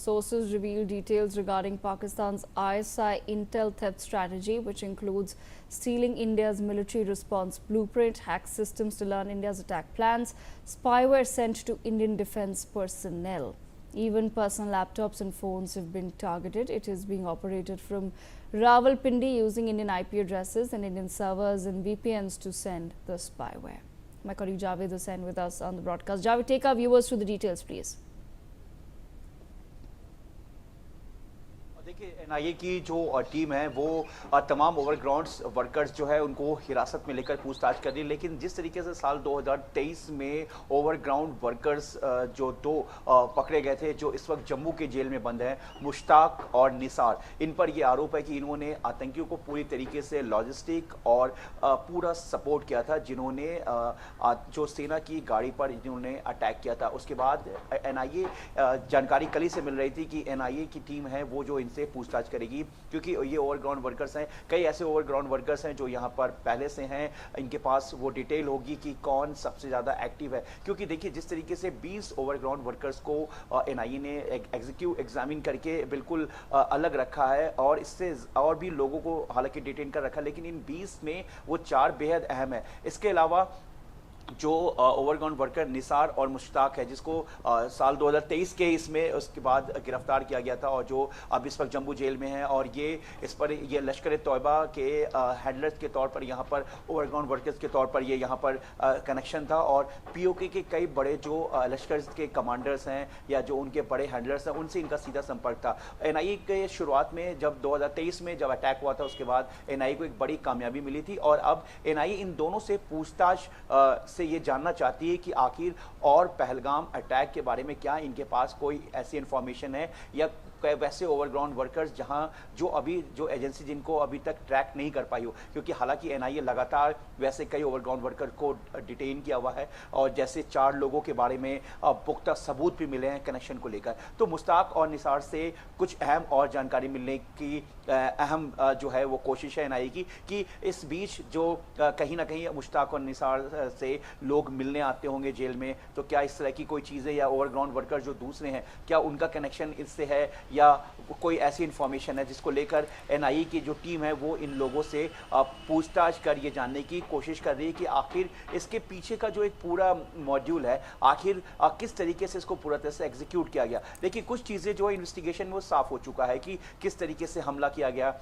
Sources reveal details regarding Pakistan's ISI intel theft strategy, which includes stealing India's military response blueprint, hacked systems to learn India's attack plans, spyware sent to Indian defense personnel. Even personal laptops and phones have been targeted. It is being operated from Rawalpindi using Indian IP addresses and Indian servers and VPNs to send the spyware. My colleague Javed Hussain with us on the broadcast. Javed, take our viewers through the details, please. देखिए NIA की जो team है वो तमाम overground workers जो है उनको हिरासत में लेकर पूछताछ कर रही है, लेकिन जिस तरीके से साल 2023 में ओवरग्राउंड वर्कर्स जो दो पकड़े गए थे, जो इस वक्त जम्मू के जेल में बंद हैं, मुश्ताक और निसार, इन पर ये आरोप है कि इन्होंने आतंकियों को पूरी तरीके से लॉजिस्टिक और पूरा सपोर्ट किया था, जिन्होंने जो सेना की गाड़ी पर इन्होंने अटैक किया था। उसके बाद एनआईए जानकारी कल ही से मिल रही थी कि एनआईए की टीम है वो जो से पूछताछ करेगी, क्योंकि ये ओवरग्राउंड वर्कर्स हैं, कई ऐसे ओवरग्राउंड वर्कर्स हैं जो यहाँ पर पहले से हैं, इनके पास वो डिटेल होगी कि कौन सबसे ज़्यादा एक्टिव है। क्योंकि देखिए जिस तरीके से 20 ओवरग्राउंड वर्कर्स को एनआईए ने एग्जीक्यूट करके बिल्कुल अलग रखा है और इससे और भी लोगों को हालांकि डिटेन कर रखा है, लेकिन इन 20 में वो 4 बेहद अहम है। इसके अलावा जो ओवरग्राउंड वर्कर निसार और मुश्ताक है, जिसको साल 2023 के इसमें उसके बाद गिरफ्तार किया गया था और जो अब इस वक्त जम्मू जेल में है, और ये इस पर ये लश्कर तौयबा के हैंडलर्स के तौर पर यहाँ पर ओवरग्राउंड वर्कर्स के तौर पर ये यहाँ पर कनेक्शन था, और पीओके के कई बड़े जो लश्कर के कमांडर्स हैं या जो उनके बड़े हैंडलर्स हैं उनसे इनका सीधा संपर्क था। एनआईए के शुरुआत में जब 2023 में जब अटैक हुआ था उसके बाद एनआईए को एक बड़ी कामयाबी मिली थी, और अब एनआईए इन दोनों से पूछताछ से ये जानना चाहती है कि आखिर और पहलगाम अटैक के बारे में क्या इनके पास कोई ऐसी इंफॉर्मेशन है या वैसे ओवरग्राउंड वर्कर्स जहां जो अभी जो एजेंसी जिनको अभी तक ट्रैक नहीं कर पाई हो, क्योंकि हालांकि एनआईए लगातार वैसे कई ओवरग्राउंड वर्कर को डिटेन किया हुआ है और जैसे 4 लोगों के बारे में पुख्ता सबूत भी मिले हैं कनेक्शन को लेकर। तो मुश्ताक और निसार से कुछ अहम और जानकारी मिलने की अहम जो है वो कोशिश है एनआईए की कि इस बीच जो कहीं ना कहीं मुश्ताक और निसार से लोग मिलने आते होंगे जेल में, तो क्या इस तरह की कोई चीज़ें या ओवरग्राउंड वर्कर जो दूसरे हैं क्या उनका कनेक्शन इससे है या कोई ऐसी इंफॉर्मेशन है जिसको लेकर एनआईए की जो टीम है वो इन लोगों से पूछताछ कर ये जानने की कोशिश कर रही है कि आखिर इसके पीछे का जो एक पूरा मॉड्यूल है आखिर किस तरीके से इसको पूरा तरह से एग्जीक्यूट किया गया। देखिए कुछ चीज़ें जो इन्वेस्टिगेशन में वो साफ हो चुका है कि किस तरीके से हमला किया गया,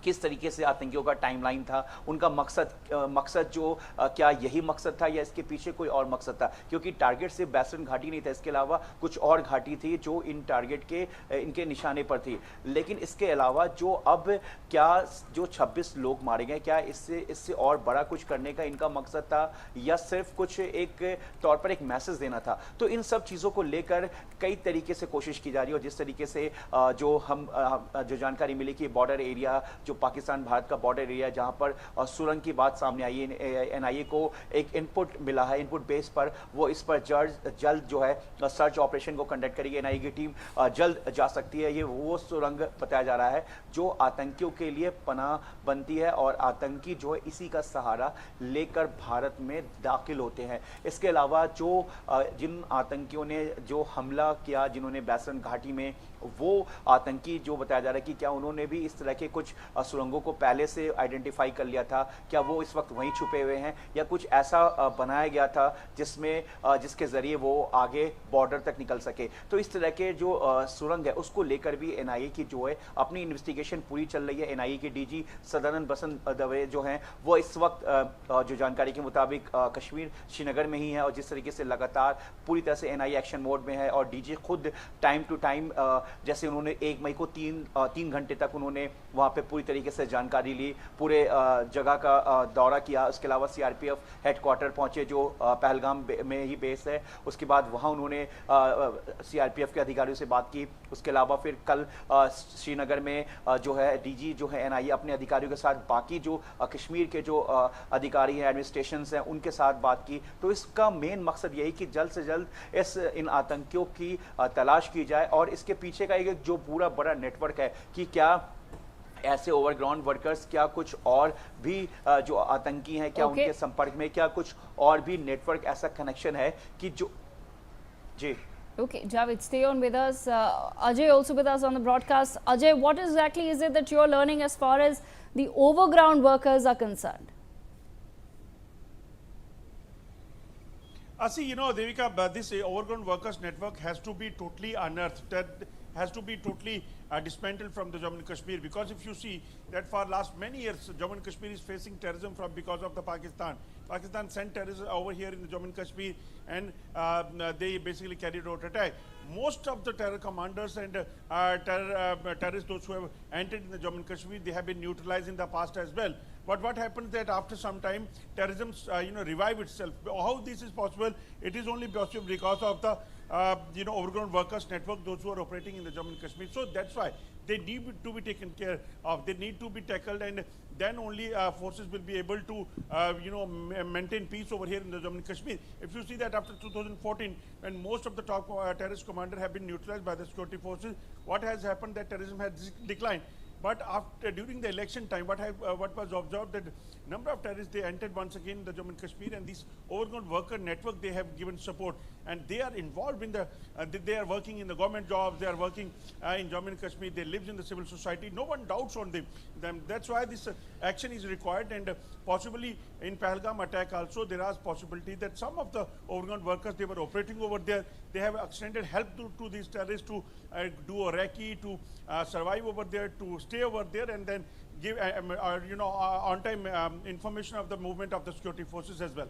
किस तरीके से आतंकियों का टाइमलाइन था, उनका मकसद जो क्या यही मकसद था या इसके पीछे कोई और मकसद था, क्योंकि टारगेट सिर्फ बैसरन घाटी नहीं था, इसके अलावा कुछ और घाटी थी जो इन टारगेट के इनके निशाने पर थी। लेकिन इसके अलावा जो अब क्या जो 26 लोग मारे गए, क्या इससे और बड़ा कुछ करने का इनका मकसद था या सिर्फ कुछ एक तौर पर एक मैसेज देना था। तो इन सब चीज़ों को लेकर कई तरीके से कोशिश की जा रही है, और जिस तरीके से जो जानकारी मिली कि बॉर्डर एरिया जो पाकिस्तान भारत का बॉर्डर एरिया जहां पर सुरंग की बात सामने आई है, एनआईए को एक इनपुट मिला है, इनपुट बेस पर वो इस पर जल्द जो है सर्च ऑपरेशन को कंडक्ट करेगी। एनआईए की टीम जल्द जा सकती है। ये वो सुरंग बताया जा रहा है जो आतंकियों के लिए पनाह बनती है और आतंकी जो है इसी का सहारा लेकर भारत में दाखिल होते हैं। इसके अलावा जो जिन आतंकियों ने जो हमला किया, जिन्होंने बैसरन घाटी में, वो आतंकी जो बताया जा रहा है कि क्या उन्होंने भी इस तरह के कुछ सुरंगों को पहले से आइडेंटिफाई कर लिया था, क्या वो इस वक्त वहीं छुपे हुए हैं या कुछ ऐसा बनाया गया था जिसके जरिए वो आगे बॉर्डर तक निकल सके। तो इस तरह के जो सुरंग है उसको लेकर भी एनआईए की जो है अपनी इन्वेस्टिगेशन पूरी चल रही है। एनआईए के डीजी सदानंद बसंत दवे जो हैं वो इस वक्त जो जानकारी के मुताबिक कश्मीर श्रीनगर में ही है, और जिस तरीके से लगातार पूरी तरह से एनआईए एक्शन मोड में है, और डीजी खुद टाइम टू टाइम जैसे उन्होंने 1 मई को 3 घंटे तक उन्होंने वहाँ पे पूरी तरीके से जानकारी ली, पूरे जगह का दौरा किया। उसके अलावा सीआरपीएफ हेडक्वार्टर पहुंचे जो पहलगाम में ही बेस है, उसके बाद वहाँ उन्होंने सीआरपीएफ के अधिकारियों से बात की। उसके अलावा फिर कल श्रीनगर में जो है डीजी जो है एनआईए अपने अधिकारियों के साथ बाकी जो कश्मीर के जो अधिकारी हैं, एडमिनिस्ट्रेशन हैं, उनके साथ बात की। तो इसका मेन मकसद यही कि जल्द से जल्द इन आतंकियों की तलाश की जाए, और इसके पीछे का एक जो पूरा बड़ा नेटवर्क है कि क्या ऐसे ओवरग्राउंड वर्कर्स क्या कुछ और भी जो आतंकी हैं क्या उनके संपर्क में क्या कुछ और भी नेटवर्क ऐसा कनेक्शन है कि जो जी Okay, Javed, stay on with us. Ajay also with us on the broadcast. Ajay, what exactly is it that you're learning as far as the overground workers are concerned? See, Devika, this overground workers network has to be totally unearthed. That has to be totally dismantled from the Jammu and Kashmir, because if you see that for last many years, Jammu and Kashmir is facing terrorism from because of the Pakistan. Pakistan sent terrorists over here in the Jammu and Kashmir, and they basically carried out attack. Most of the terror commanders and terrorists, those who have entered in the Jammu and Kashmir, they have been neutralized in the past as well. But what happens that after some time, terrorism, revive itself. How this is possible? It is only possible because of the, overground workers network, those who are operating in the Jammu and Kashmir. So that's why they need to be taken care of. They need to be tackled, and then only forces will be able to, maintain peace over here in the Jammu and Kashmir. If you see that after 2014, when most of the top terrorist commanders have been neutralized by the security forces, what has happened that terrorism has declined. But after during the election time, what was observed that number of terrorists, they entered once again in the Jammu and Kashmir, and this overground worker network, they have given support, and they are involved in the they are working in the government jobs, they are working in Jammu and Kashmir, they live in the civil society. No one doubts on them. That's why this action is required, and possibly in Pahalgam attack also there is possibility that some of the overground workers, they were operating over there, they have extended help to these terrorists to do a recce, to survive over there, to stay over there, and then give on time information of the movement of the security forces as well.